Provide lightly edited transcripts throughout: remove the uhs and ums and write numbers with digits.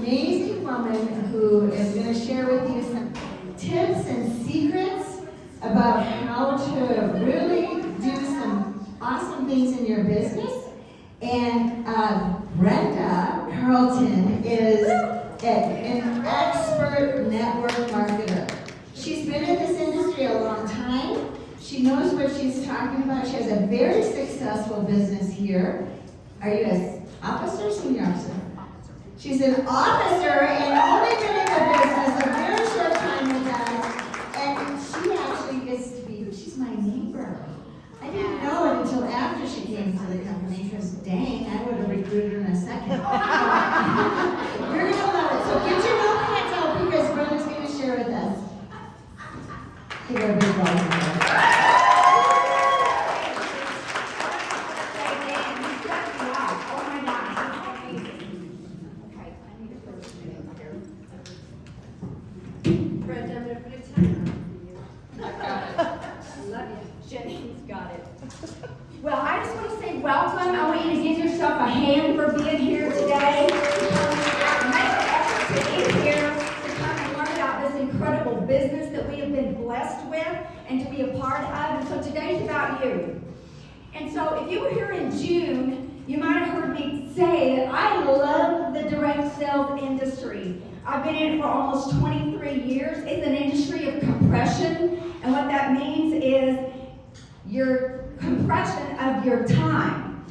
amazing woman who is going to share with you some tips and secrets about how to really do some awesome things in your business. And Brenda Carlton is an expert network marketer. She's been in this industry a long time. She knows what she's talking about. She has a very successful business here. Are you an officer or senior officer? She's an officer and only been in the business a very short time with us. And she actually gets to be, she's my neighbor. I didn't know it until after she came to the company because dang, I would have recruited her in a second. You're going to love it. So get your notepads out because Brenda's going to share with us. Give her a big welcome. Brenda, I'm going to put a timer on you. I got it. I love you. Jenny's got it. Well, I just want to say welcome. I want you to give yourself a hand for being here today. Make an effort to be here to come and learn about this incredible business that we have been blessed with and to be a part of. And so today's about you. And so if you were here in June, you might have heard me say that I love the direct sales industry. I've been in it for almost 23 years. It's an industry of compression, and what that means is your compression of your time.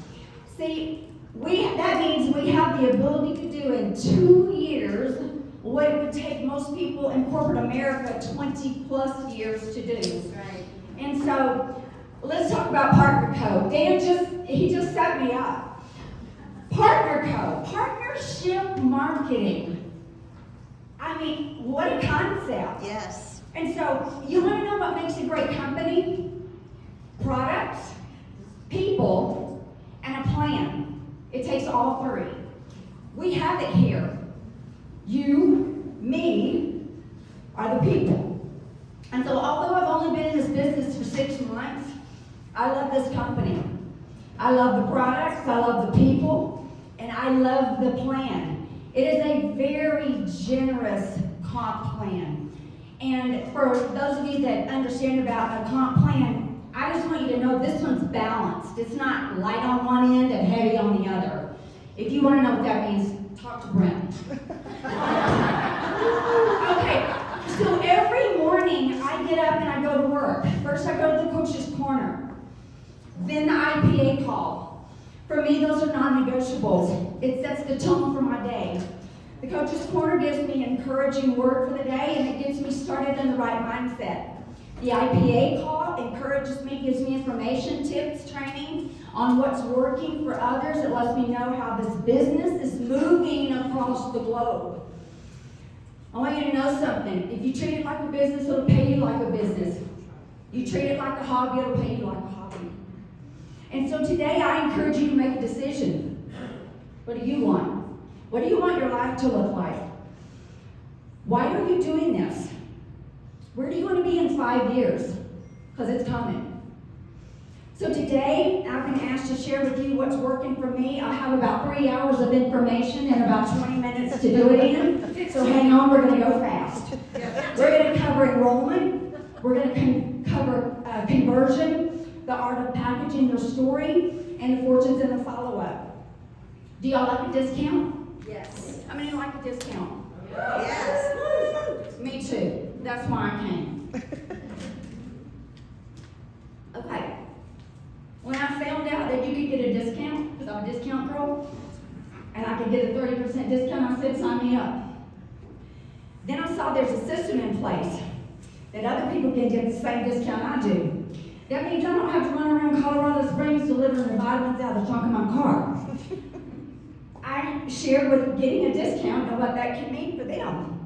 See, that means we have the ability to do in 2 years what it would take most people in corporate America 20 plus years to do. Right. And so let's talk about Partner Co. Dan just set me up. Partner Co. Partnership marketing. I mean, what a concept. Yes. And so, you want to know what makes a great company? Products, people, and a plan. It takes all three. We have it here. You, me, are the people. And so, although I've only been in this business for 6 months, I love this company. I love the products, I love the people, and I love the plan. It is a very generous comp plan. And for those of you that understand about a comp plan, I just want you to know this one's balanced. It's not light on one end and heavy on the other. If you want to know what that means, talk to Brenda. Okay, so every morning I get up and I go to work. First I go to the coach's corner, then the IPA call. For me, those are non-negotiables. It sets the tone for my day. The coach's corner gives me an encouraging word for the day, and it gets me started in the right mindset. The IPA call encourages me, gives me information, tips, training on what's working for others. It lets me know how this business is moving across the globe. I want you to know something. If you treat it like a business, it'll pay you like a business. You treat it like a hobby, it'll pay you like a hobby. And so today I encourage you to make a decision. What do you want? What do you want your life to look like? Why are you doing this? Where do you want to be in 5 years? Because it's coming. So today I've been asked to share with you what's working for me. I have about 3 hours of information and about 20 minutes to do it in. So hang on, we're going to go fast. We're going to cover enrollment. We're going to cover conversion, the art of packaging your story, and the fortunes and the follow-up. Do y'all like a discount? Yes. How many like a discount? Yes. Me too. That's why I came. Okay. When I found out that you could get a discount, because I'm a discount girl, and I could get a 30% discount, I said, sign me up. Then I saw there's a system in place that other people can get the same discount I do. That means I don't have to run around Colorado Springs delivering the vitamins out of the trunk of my car. I shared with getting a discount and what that can mean for them.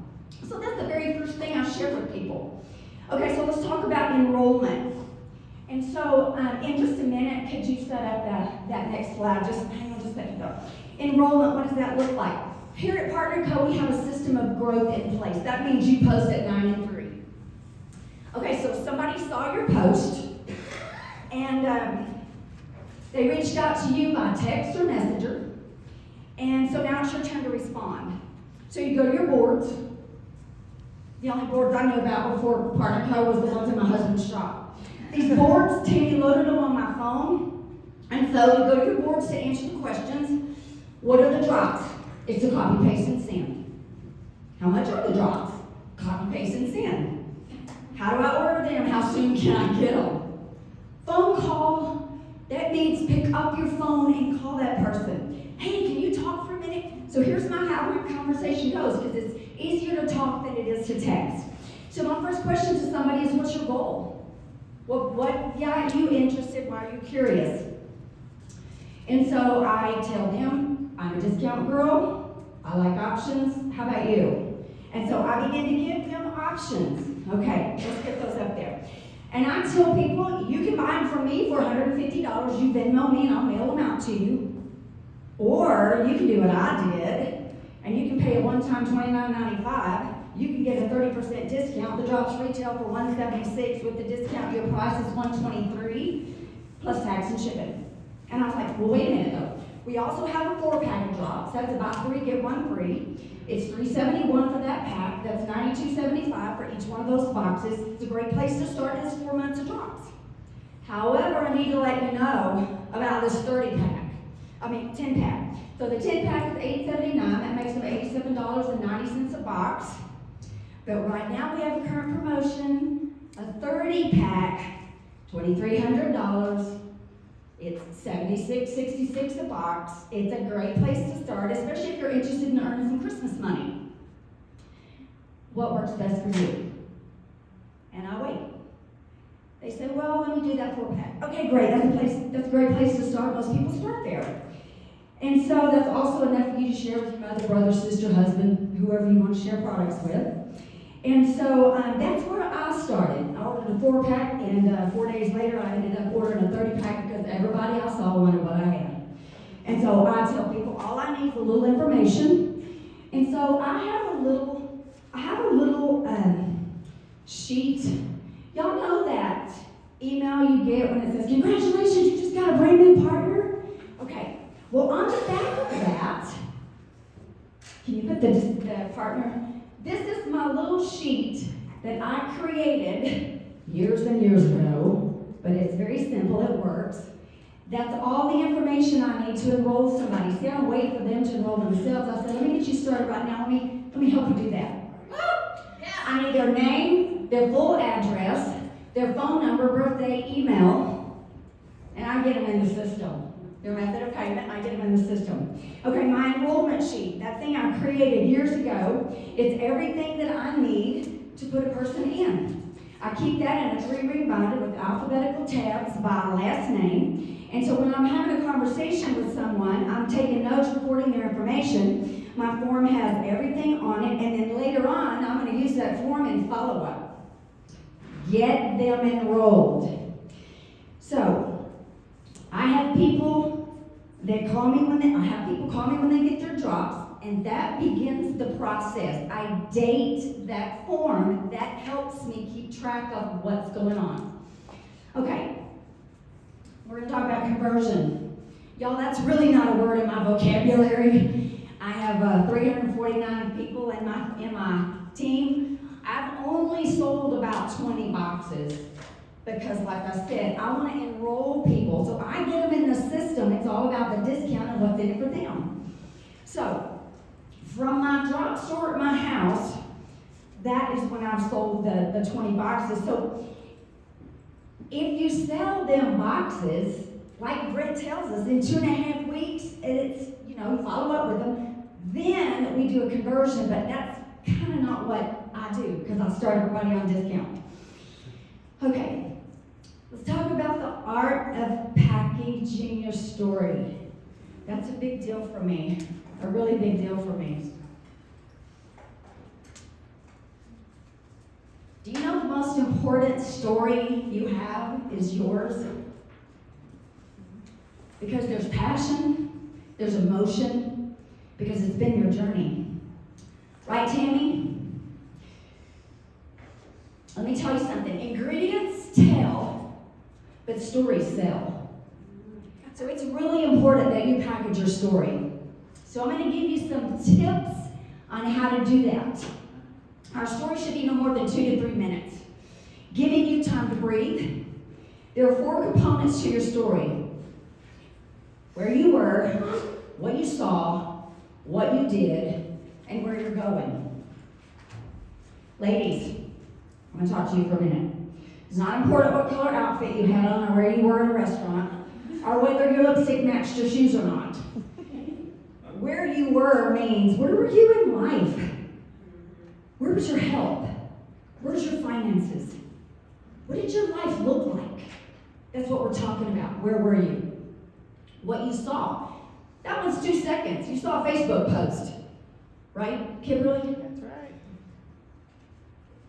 So that's the very first thing I share with people. Okay, so let's talk about enrollment. And so in just a minute, could you set up that next slide? Just hang on just a second though. Enrollment, what does that look like? Here at Partner Co, we have a system of growth in place. That means you post at 9 and 3. Okay, so somebody saw your post and they reached out to you by text or messenger. And so now it's your turn to respond. So you go to your boards. The only boards I knew about before Partner Co. was the ones in my husband's shop. These boards, Tammy loaded them on my phone. And so you go to your boards to answer the questions. What are the drops? It's a copy, paste, and send. How much are the drops? Copy, paste, and send. How do I order them? How soon can I get them? Phone call. That means pick up your phone and call that person. Hey, can you talk for a minute? So here's how my conversation goes, because it's easier to talk than it is to text. So my first question to somebody is, what's your goal? What got you interested? Why are you curious? And so I tell them, I'm a discount girl. I like options. How about you? And so I begin to give them options. Okay, let's get those up there. And I tell people, you can buy them from me for $150. You Venmo me and I'll mail them out to you. Or you can do what I did, and you can pay a one-time $29.95. You can get a 30% discount. The drops retail for $176. With the discount, your price is $123 plus tax and shipping. And I was like, well, wait a minute though. We also have a 4-pack of drops. That's about 3, get 1 free. It's $371 for that pack. That's $92.75 for each one of those boxes. It's a great place to start. It's 4 months of drops. However, I need to let you know about this 10-pack. So the 10-pack is $8.79. That makes them $87.90 a box. But right now we have a current promotion, a 30-pack, $2,300. It's $76.66 a box. It's a great place to start, especially if you're interested in earning some Christmas money. What works best for you? And I wait. They say, well, let me do that 4-pack. Okay, great. That's a great place to start. Most people start there. And so that's also enough for you to share with your mother, brother, sister, husband, whoever you want to share products with. And so that's where I started. I ordered a 4-pack, and 4 days later I ended up ordering a 30-pack because everybody I saw wanted what I had. And so I tell people all I need is a little information. And so I have a little sheet. Y'all know that email you get when it says, congratulations, you just got a brand new partner? Okay, well on the back of that, can you put the partner? This is my little sheet that I created years and years ago, but it's very simple, it works. That's all the information I need to enroll somebody. See, I wait for them to enroll themselves. I said, let me get you started right now. Let me help you do that. I need their name, their full address, their phone number, birthday, email, and I get them in the system. Their method of payment, I get them in the system. Okay, my enrollment sheet, that thing I created years ago, it's everything that I need to put a person in. I keep that in a 3-ring binder with alphabetical tabs by last name. And so when I'm having a conversation with someone, I'm taking notes, recording their information. My form has everything on it, and then later on, I'm going to use that form in follow-up. Get them enrolled. So, I have people that call me when they get their drops, and that begins the process. I date that form. That helps me keep track of what's going on. Okay, we're going to talk about conversion. Y'all, that's really not a word in my vocabulary. I have 349 people in my team. I've only sold about 20 boxes because, like I said, I want to enroll people. So I get them in the system. It's all about the discount and what's in it for them. So from my drop store at my house, that is when I've sold the 20 boxes. So if you sell them boxes, like Brenda tells us, in 2.5 weeks, it's, follow up with them, then we do a conversion, but that's kind of not what I do because I start everybody on discount. Okay, let's talk about the art of packaging your story. That's a big deal for me, a really big deal for me. Do you know the most important story you have is yours? Because there's passion, there's emotion, because it's been your journey. Right, Tammy? Let me tell you something. Ingredients tell, but stories sell. So it's really important that you package your story. So I'm going to give you some tips on how to do that. Our story should be no more than 2 to 3 minutes. Giving you time to breathe. There are 4 components to your story. Where you were, what you saw, what you did, and where you're going. Ladies, I'm going to talk to you for a minute. It's not important what color outfit you had on or where you were in a restaurant, or whether your lipstick matched your shoes or not. Where you were means, where were you in life? Where was your health? Where's your finances? What did your life look like? That's what we're talking about. Where were you? What you saw. That one's 2 seconds. You saw a Facebook post. Right, Kimberly? That's right.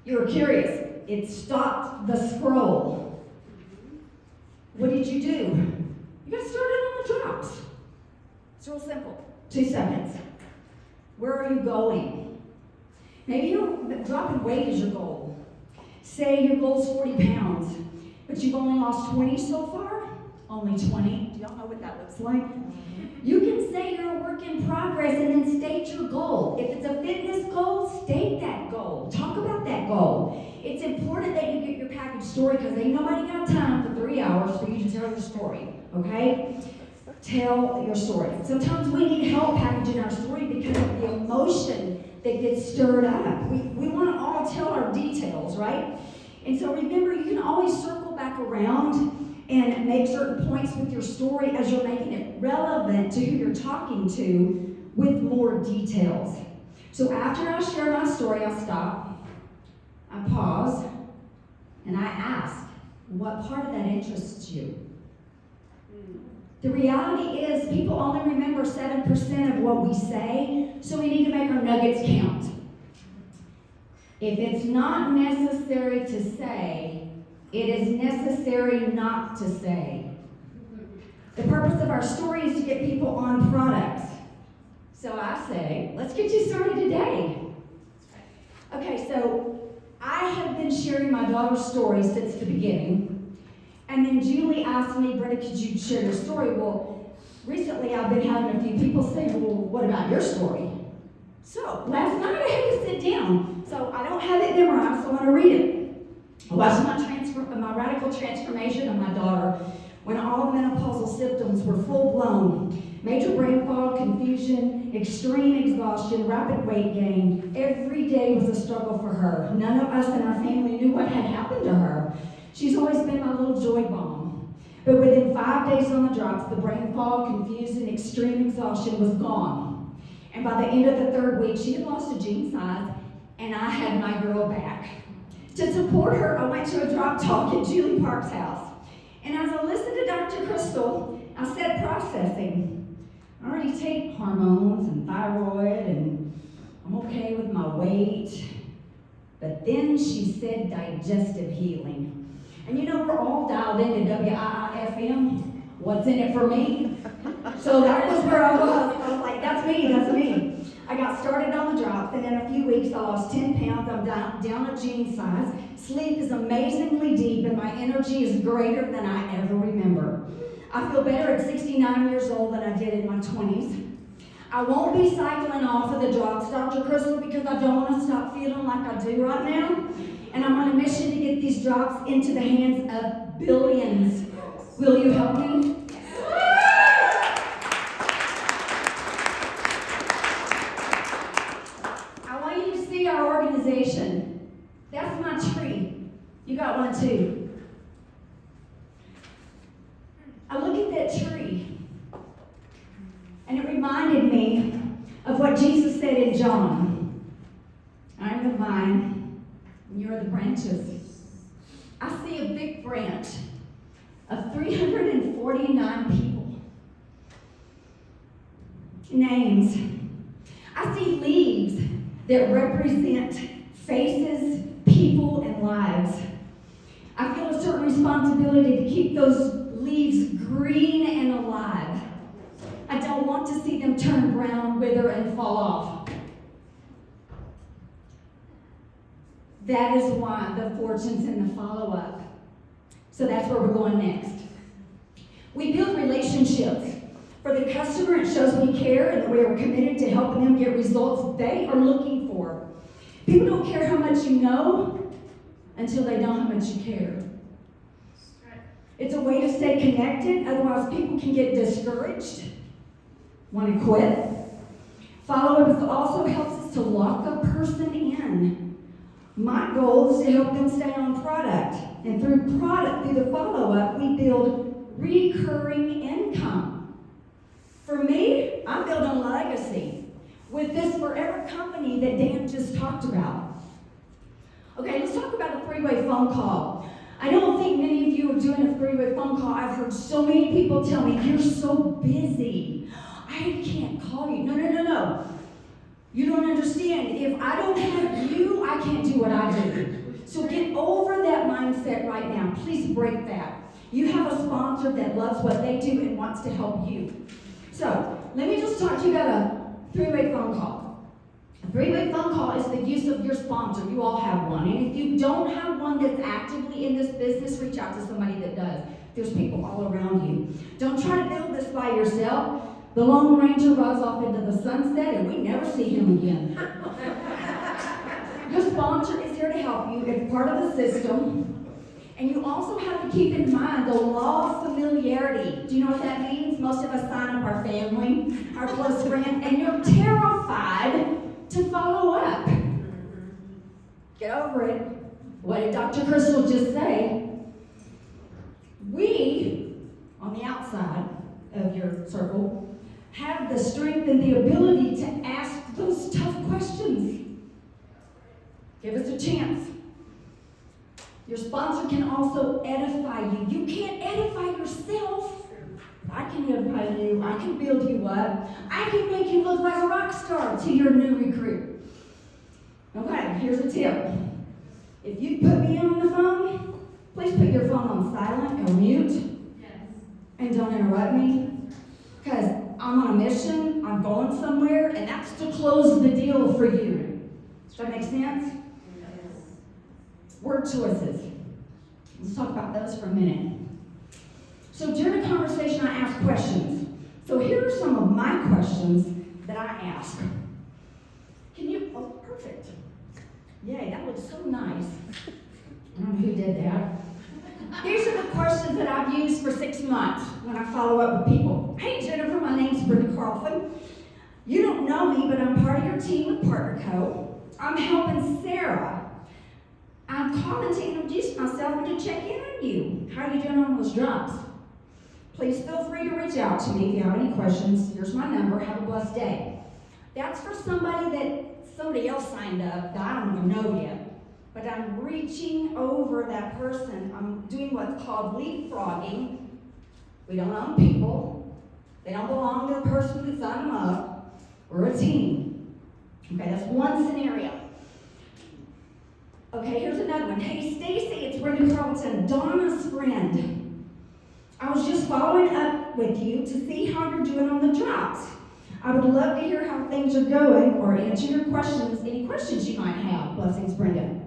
You were curious. It stopped the scroll. What did you do? You got started on the drops. It's real simple. 2 seconds. Where are you going? Maybe dropping weight is your goal. Say your goal is 40 pounds, but you've only lost 20 so far? Only 20. Do y'all know what that looks like? You can say you're a work in progress and then state your goal. If it's a fitness goal, state that goal. Talk about that goal. It's important that you get your package story because ain't nobody got time for 3 hours for you to tell your story, okay? Tell your story. Sometimes we need help packaging our story because of the emotion that gets stirred up. We want to all tell our details, right? And so remember, you can always circle back around and make certain points with your story as you're making it relevant to who you're talking to with more details. So after I share my story, I stop, I pause, and I ask, what part of that interests you? The reality is people only remember 7% of what we say, so we need to make our nuggets count. If it's not necessary to say, it is necessary not to say. The purpose of our story is to get people on products. So I say, let's get you started today. Okay, so I have been sharing my daughter's story since the beginning. And then Julie asked me, Brenda, could you share your story? Well, recently I've been having a few people say, well, what about your story? So last night I had to sit down. So I don't have it memorized, so I'm going to read it. I watched my radical transformation of my daughter when all menopausal symptoms were full-blown. Major brain fog, confusion, extreme exhaustion, rapid weight gain. Every day was a struggle for her. None of us in our family knew what had happened to her. She's always been my little joy bomb. But within 5 days on the drops, the brain fog, confusion, extreme exhaustion was gone. And by the end of the 3rd week, she had lost a jean size, and I had my girl back. To support her, I went to a drop talk at Julie Park's house. And as I listened to Dr. Crystal, I said processing. I already take hormones and thyroid, and I'm okay with my weight. But then she said digestive healing. And you know, we're all dialed into WIIFM. What's in it for me? So that was where I was. I was like, that's me, that's me. I got started on the drops, and in a few weeks I lost 10 pounds. I'm down a jean size. Sleep is amazingly deep, and my energy is greater than I ever remember. I feel better at 69 years old than I did in my 20s. I won't be cycling off of the drops, Dr. Crystal, because I don't want to stop feeling like I do right now. And I'm on a mission to get these drops into the hands of billions. Will you help me? I want you to see our organization. That's my tree. You got one too. I look at that tree, and it reminded me of what Jesus said in John. I'm the vine, and you're the branches. I see a big branch of 349 people. Names. I see leaves that represent faces, people, and lives. I feel a certain responsibility to keep those leaves green and alive. I don't want to see them turn brown, wither, and fall off. That is why the fortune's in the follow-up. So that's where we're going next. We build relationships. For the customer, it shows we care and that we are committed to helping them get results they are looking for. People don't care how much you know until they know how much you care. It's a way to stay connected, otherwise people can get discouraged, want to quit. Follow-up also helps us to lock a person in. My goal is to help them stay on product. And through the follow-up, we build recurring income. For me, I'm building a legacy with this forever company that Dan just talked about. Okay, let's talk about a three-way phone call. I don't think many of you are doing a three-way phone call. I've heard so many people tell me, you're so busy. I can't call you. No. You don't understand. If I don't have you, I can't do what I do. So get over that mindset right now. Please break that. You have a sponsor that loves what they do and wants to help you. So let me just talk to you about a three-way phone call. A three-way phone call is the use of your sponsor. You all have one. And if you don't have one that's actively in this business, reach out to somebody that does. There's people all around you. Don't try to build this by yourself. The Lone Ranger rides off into the sunset and we never see him again. Your sponsor is here to help you. It's part of the system. And you also have to keep in mind the law of familiarity. Do you know what that means? Most of us sign up our family, our close friend, and you're terrified to follow up. Get over it. What did Dr. Crystal just say? We, on the outside of your circle, have the strength and the ability to ask those tough questions. Give us a chance. Your sponsor can also edify you. You can't edify yourself. I can edify you. I can build you up. I can make you look like a rock star to your new recruit. Okay, here's a tip. If you put me on the phone, please put your phone on silent or mute. Yes. And don't interrupt me. Because I'm on a mission, I'm going somewhere, and that's to close the deal for you. Does that make sense? Yes. Word choices. Let's talk about those for a minute. So during a conversation, I ask questions. So here are some of my questions that I ask. Perfect. Yay, that looks so nice. I don't know who did that. These are the questions that I've used for 6 months when I follow up with people. Hey Jennifer, my name's Brenda Carlson. You don't know me, but I'm part of your team at Partner Co. I'm helping Sarah. I'm calling to introduce myself and to check in on you. How are you doing on those drops? Please feel free to reach out to me if you have any questions. Here's my number. Have a blessed day. That's for somebody else signed up that I don't even know yet. But I'm reaching over that person. I'm doing what's called leapfrogging. We don't own people. They don't belong to the person that signed them up. We're a team. Okay, that's one scenario. Okay, here's another one. Hey, Stacy, it's Brenda Carlton, Donna's friend. I was just following up with you to see how you're doing on the drops. I would love to hear how things are going or answer your questions, any questions you might have. Blessings, Brenda.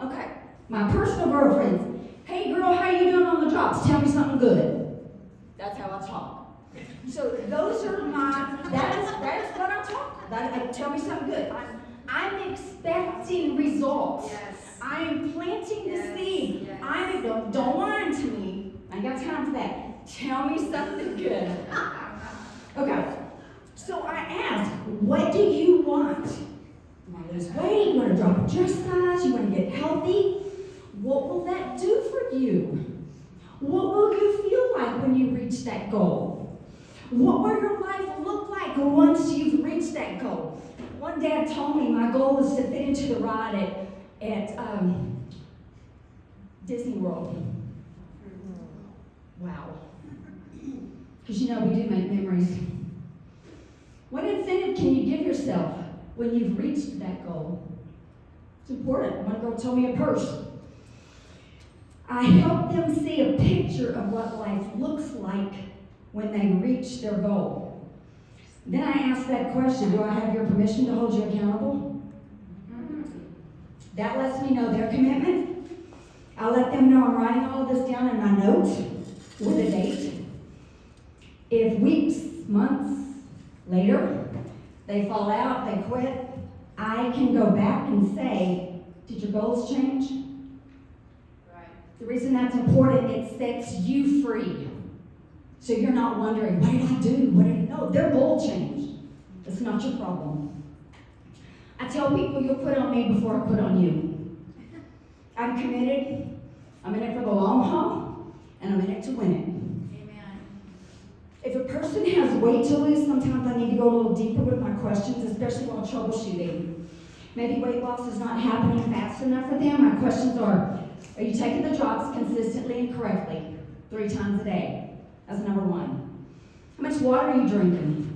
Okay, my personal girlfriends. Hey girl, how you doing on the drops? Tell me something good. That's how I talk. So those are that is what I talk. Tell me something good. I'm expecting results. Yes. I am planting the seed. Yes. Don't lie to me. I ain't got time for that. Tell me something good. Okay. So I ask, what do you want? You want to lose weight? You want to drop a dress size? You want to get healthy? What will that do for you? What will you feel like when you reach that goal? What will your life look like once you've reached that goal? One dad told me my goal is to fit into the ride at Disney World. Wow. Because you know we do make memories. What incentive can you give yourself when you've reached that goal? It's important. One girl told me a purse. I help them see a picture of what life looks like when they reach their goal. Then I ask that question, do I have your permission to hold you accountable? That lets me know their commitment. I let them know I'm writing all of this down in my notes with a date. If weeks, months later, they fall out, they quit, I can go back and say, did your goals change? Right. The reason that's important, it sets you free. So you're not wondering, what did I do? No, their goal changed. It's not your problem. I tell people, you'll put on me before I put on you. I'm committed. I'm in it for the long haul, and I'm in it to win it. Amen. If a person has weight to lose, sometimes I need to go a little deeper with my questions, especially while troubleshooting. Maybe weight loss is not happening fast enough for them. My questions are you taking the drops consistently and correctly 3 times a day? That's number 1. How much water are you drinking?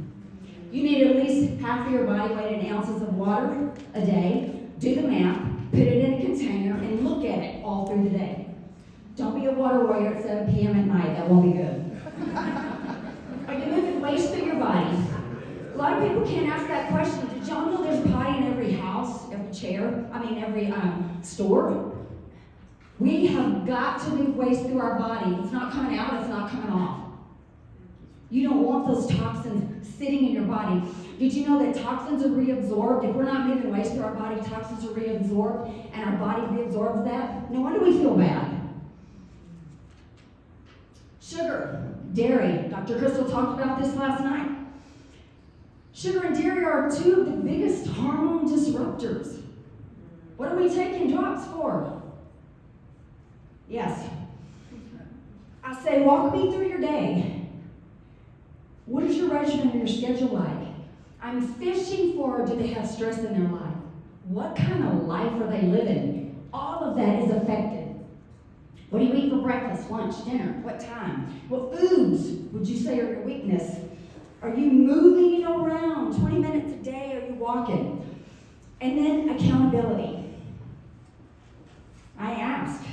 You need at least half of your body weight in ounces of water a day. Do the math, put it in a container, and look at it all through the day. Don't be a water warrior at 7 p.m. at night. That won't be good. Are you moving waste through your body? A lot of people can't ask that question. Did y'all know there's potty in every house, every every store? We have got to move waste through our body. If it's not coming out, it's not coming off. You don't want those toxins sitting in your body. Did you know that toxins are reabsorbed? If we're not moving waste through our body, toxins are reabsorbed, and our body reabsorbs that. No wonder we feel bad. Sugar, dairy. Dr. Crystal talked about this last night. Sugar and dairy are 2 of the biggest hormone disruptors. What are we taking drops for? Yes. I say, walk me through your day. What is your regimen and your schedule like? I'm fishing for, do they have stress in their life? What kind of life are they living? All of that is affected. What do you eat for breakfast, lunch, dinner? What time? What foods would you say are your weakness? Are you moving around 20 minutes a day? Are you walking? And then accountability. I ask,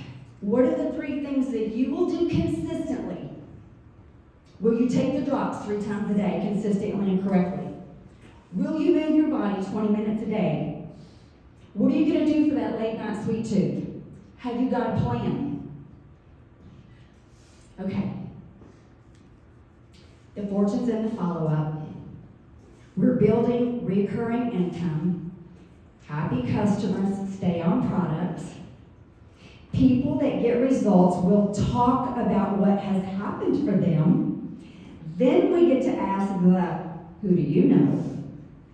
what are the 3 things that you will do consistently? Will you take the drops 3 times a day, consistently and correctly? Will you move your body 20 minutes a day? What are you going to do for that late night sweet tooth? Have you got a plan? Okay. The fortune's in the follow-up. We're building recurring income. Happy customers stay on products. People that get results will talk about what has happened for them. Then we get to ask the who do you know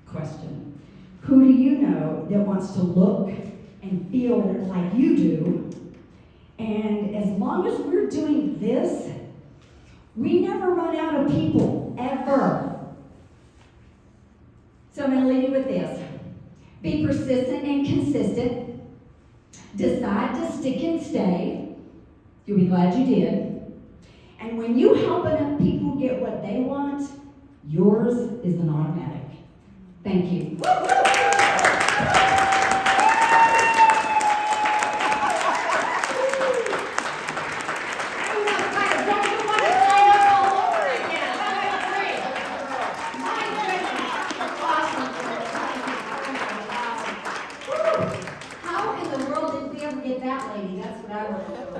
question. Who do you know that wants to look and feel like you do? And as long as we're doing this, we never run out of people, ever. So I'm going to leave you with this. Be persistent and consistent. Decide to stick and stay. You'll be glad you did. And when you help enough people get what they want, yours is an automatic. Thank you.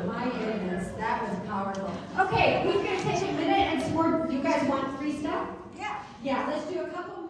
My goodness, that was powerful. Okay, who's going to take a minute and support? You guys want free stuff? Yeah. Yeah, let's do a couple